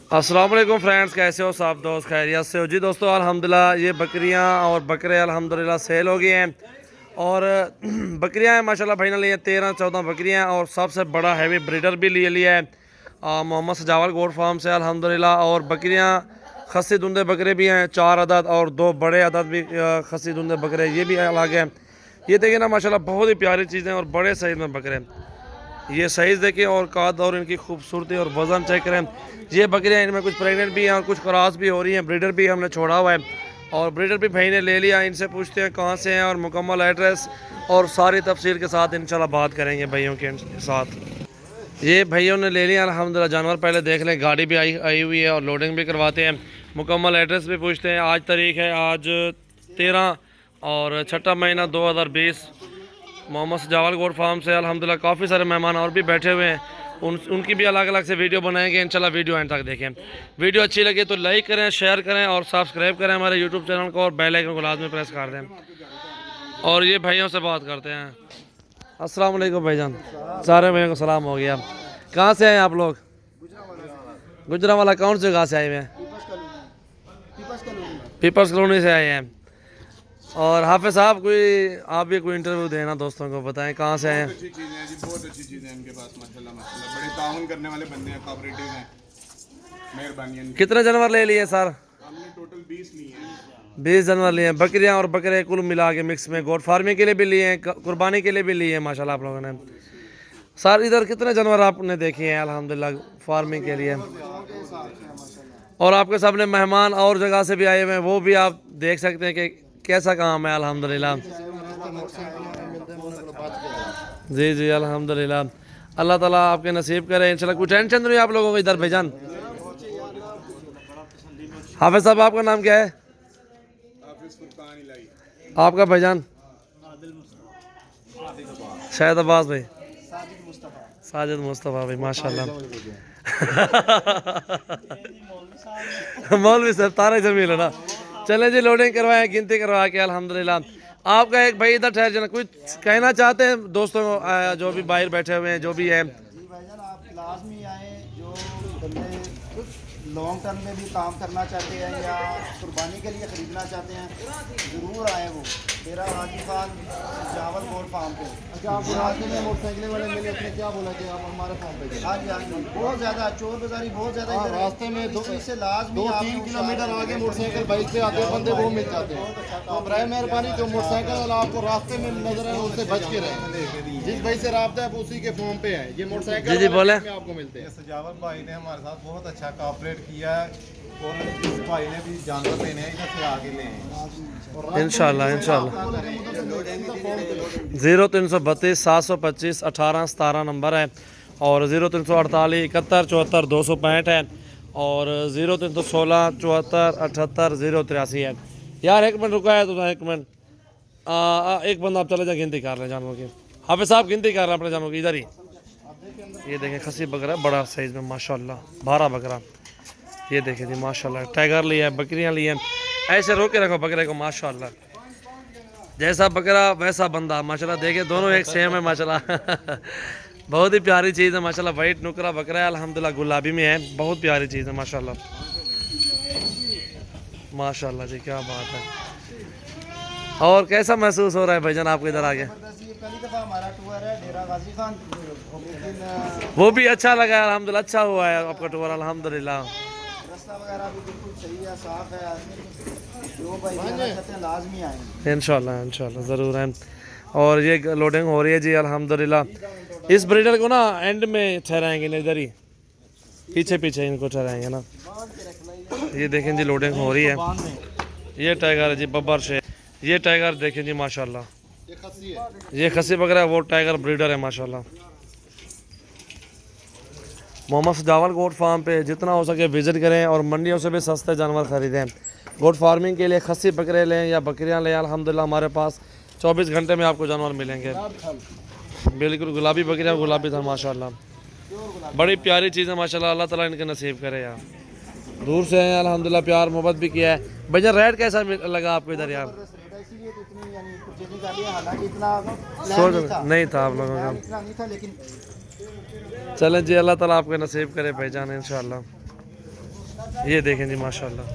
अस्सलाम वालेकुम फ्रेंड्स, कैसे हो सब दोस्त? खैरियत से हो जी दोस्तों? अल्हम्दुलिल्लाह ये बकरियां और बकरे अल्हम्दुलिल्लाह सेल हो गए हैं। और बकरियां हैं माशाल्लाह भाई ने लिए 13-14 बकरियां हैं। और सबसे बड़ा हैवी ब्रीडर भी लिए लिया है मोहम्मद सजावल गोट फार्म से अल्हम्दुलिल्लाह। और बकरियां खस्सी धुंधे बकरे भी हैं 4 अदद, और 2 बड़े अदद भी खस्सी धुंधे बकरे, ये भी अलग हैं। ये देखिए ना माशाल्लाह बहुत ही प्यारी चीज़ें और बड़े साइज़ में बकरे हैं। ये साइज़ देखें और काद और इनकी खूबसूरती और वज़न चेक करें। ये बकरियां इनमें कुछ प्रेग्नेंट भी हैं और कुछ क्रॉस भी हो रही हैं। ब्रीडर भी हमने छोड़ा हुआ है और ब्रीडर भी भाई ने ले लिया। इनसे पूछते हैं कहाँ से हैं और मुकम्मल एड्रेस और सारी तफसील के साथ इंशाल्लाह बात करेंगे भाइयों के साथ। ये भाइयों ने ले लिया अल्हम्दुलिल्लाह जानवर। पहले देख लें, गाड़ी भी आई हुई है और लोडिंग भी करवाते हैं। मुकम्मल एड्रेस भी पूछते हैं। आज तारीख है आज 13 और 6 महीना 2020। मोहम्मद सजावल गोट फार्म से अल्हम्दुलिल्लाह काफ़ी सारे मेहमान और भी बैठे हुए हैं। उनकी भी अलग अलग से वीडियो बनाएंगे इंशाल्लाह। वीडियो एंड तक देखें। वीडियो अच्छी लगे तो लाइक करें, शेयर करें और सब्सक्राइब करें हमारे यूट्यूब चैनल को, और बेल आइकन को लाजमी प्रेस कर दें। और ये भाइयों से बात करते हैं। अस्सलाम वालेकुम भाईजान, सारे भाइयों को सलाम हो गया। कहाँ से हैं आप लोग? गुजरावाला। कौन से गाँव से आए हुए हैं? पीपल्स कॉलोनी से आए हैं। और हाफिज साहब, कोई आप भी कोई इंटरव्यू देना दोस्तों को, बताएं कहाँ से आए हैं? अच्छी चीज़ें हैं जी, बहुत अच्छी चीज़ें हैं इनके पास माशाल्लाह माशाल्लाह। बड़े ताउन करने वाले बंदे हैं, कोऑपरेटिव हैं, मेहरबानी है। कितने जानवर ले लिए सर? हमने टोटल 20 लिए हैं। 20 जानवर लिए हैं, बकरियां और बकरे कुल मिला के मिक्स में। गोट फार्मिंग के लिए भी लिए हैं, कुर्बानी के लिए भी लिए हैं माशाल्लाह आप लोगों ने। सर इधर कितने जानवर आपने देखे हैं अल्हम्दुलिल्लाह फार्मिंग के लिए? और आपके सामने मेहमान और जगह से भी आए हुए हैं, वो भी आप देख सकते हैं कि कैसा काम है अल्हम्दुलिल्लाह। जी जी अल्हम्दुलिल्लाह, अल्लाह ताला आपके नसीब करे इंशाल्लाह। कुछ टेंशन तो नहीं आप लोगों को इधर भाईजान? हाफिज साहब आपका नाम क्या है? आपका भाईजान? शायद अब्बास भाई, साजिद मुस्तफ़ा भाई माशाल्लाह। मौलवी साहब तारे जमील है ना। चलें जी, लोडिंग करवाएं, गिनती करवा के अल्हम्दुलिल्लाह। आपका एक भाई इधर ठहर जाना, कुछ कहना चाहते हैं दोस्तों को, जो भी बाहर बैठे हुए हैं जो भी है? जी भाईजान, आप लाजमी आए। जो बंदे लॉन्ग टर्म में भी काम करना चाहते हैं या कुर्बानी के लिए ख़रीदना चाहते हैं, ज़रूर आए। वो तेरा हाजी खान सजावल गोट फार्म पे। अच्छा, आप रास्ते में मोटरसाइकिल वाले मिले, उसने क्या बोला कि आप हमारे फार्म पे? हाँ जी हाँ जी, बहुत ज़्यादा चोर बाजारी बहुत ज़्यादा इधर रास्ते में। इससे लाजमी 2-3 किलोमीटर आगे मोटरसाइकिल बाइक पे आते हैं बंदे, वो मिल जाते हैं। तो बराए मेहरबानी जो मोटरसाइकिल वाला आपको रास्ते में नजर आए उससे बच के रहें। जिस भाई से राब्ता है उसी के फॉर्म पे है। ये मोटरसाइकिल जी बोले। आपको मिलते हैं। सजावल भाई ने हमारे साथ बहुत अच्छा कोऑपरेट किया है और इस भाई ने भी जानवर लेने हैं, इधर से आगे ले हैं इंशाल्लाह इंशाल्लाह। 0332 725 18 17 नंबर है, और 0348 71 74 265 है, और 0316 74 78 083 है। यार एक मिनट रुका है तो एक मिनट, एक बंदा आप चले जाए, गिनती कर लें जानवरों की। हाफिज साहब गिनती कर रहे हैं अपने जानवरों की, इधर ही। ये देखें खसी बकरा बड़ा साइज में माशाल्लाह, 12 बकरा। ये देखें जी माशाल्लाह, टाइगर लिया है, बकरियां ली हैं। ऐसे रोके रखो बकरे को माशाल्लाह, जैसा बकरा वैसा बंदा माशाल्लाह। देखे दोनों एक सेम है माशाल्लाह। बहुत ही प्यारी चीज़ है माशाल्लाह। वाइट नुकरा बकरा है अल्हम्दुलिल्लाह, गुलाबी में है, बहुत प्यारी चीज़ है माशाल्लाह माशाल्लाह जी, क्या बात है। और कैसा महसूस हो रहा है भाईजान आपको इधर आके? पहली दफ़ा हमारा टूर है डेरा गाजी खान, लेकिन वो भी अच्छा लगा है अल्हम्दुलिल्लाह, अच्छा हुआ है आपका टूर अल्हम्दुलिल्लाह। रास्ता वगैरह भी बिल्कुल सही है, साफ है। जो भाई जाना चाहते हैं लाजमी आए इंशाल्लाह इंशाल्लाह ज़रूर है। और ये लोडिंग हो रही है जी अल्हम्दुलिल्लाह। इस ब्रीडर को ना एंड में ठहराएंगे ना, इधर ही पीछे पीछे इनको ठहराएंगे ना। ये देखें जी लोडिंग हो रही है। ये टाइगर है जी बब्बर शेर। ये टाइगर देखें जी माशाल्लाह, ये खसी बकरा है, वो टाइगर ब्रीडर है माशाल्लाह। मोहम्मद सजावल गोट फार्म पे जितना हो सके विज़िट करें और मंडियों से भी सस्ते जानवर ख़रीदें। गोट फार्मिंग के लिए खस्सी बकरे लें या बकरियां लें, अल्हम्दुलिल्लाह हमारे पास 24 घंटे में आपको जानवर मिलेंगे। बिल्कुल गुलाबी बकरियां, गुलाबी था माशाल्लाह, बड़ी प्यारी चीज़ है माशाल्लाह। अल्लाह ताला इनके नसीब करे यार। दूर से हैं अल्हम्दुलिल्लाह, प्यार मोहब्बत भी किया है। भैया रेट कैसा लगा आपको इधर यार? सोच नहीं था आप लोगों का। इतना नहीं था, लेकिन चलें जी, अल्लाह ताला आपके नसीब करे भाईजान इंशाल्लाह। ये देखें जी माशाल्लाह।